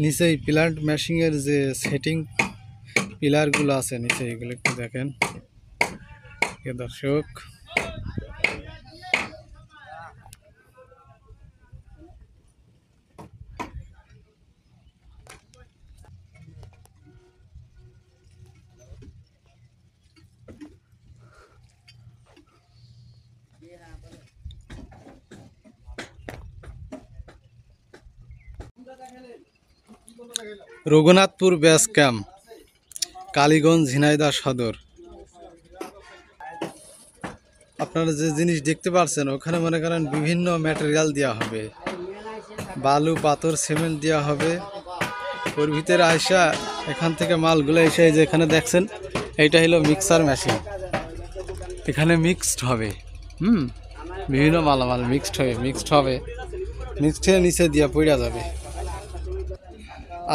নিচেই প্লান্ট মেশিনের যে সেটিং পিলারগুলো আছে নিচে, এগুলো একটু দেখেন প্রিয় দর্শক। রঘুনাথপুর বেস ক্যাম্প, কালীগঞ্জ, ঝিনাইদহ সদর। আপনারা যে জিনিস দেখতে পাচ্ছেন ওখানে মনে করেন বিভিন্ন ম্যাটেরিয়াল দেওয়া হবে, বালু, পাথর, সিমেন্ট দেওয়া হবে। ওর ভিতরে আইসা এখান থেকে মালগুলো এসে যে এখানে দেখছেন এইটা হলো মিক্সার মেশিন, এখানে মিক্সড হবে। বিভিন্ন মালামাল মিক্সড হবে, মিক্সড হয়ে নিচে দিয়া পড়া যাবে।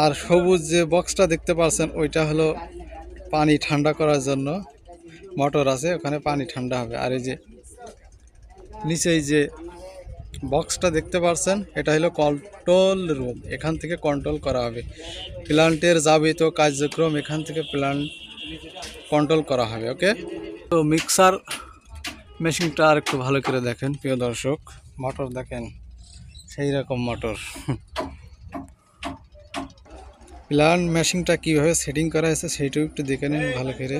আর সবুজ যে বক্সটা দেখতে পাচ্ছেন ওইটা হলো পানি ঠান্ডা করার জন্য, মোটর আছে ওখানে পানি ঠান্ডা হবে। আর এই যে নিচেই যে বক্সটা দেখতে পাচ্ছেন এটা হলো কন্ট্রোল রুম, এখান থেকে কন্ট্রোল করা হবে প্ল্যান্টের যাবিত কার্যক্রম, এখান থেকে প্ল্যান্ট কন্ট্রোল করা হবে। ওকে, তো মিক্সার মেশিনটা আর একটু ভালো করে দেখেন প্রিয় দর্শক। মোটর দেখেন সেই রকম মোটর। প্ল্যান্ট মেশিনটা কীভাবে সেটিং করা হয়েছে সেইটাও একটু দেখে নিন ভালো করে।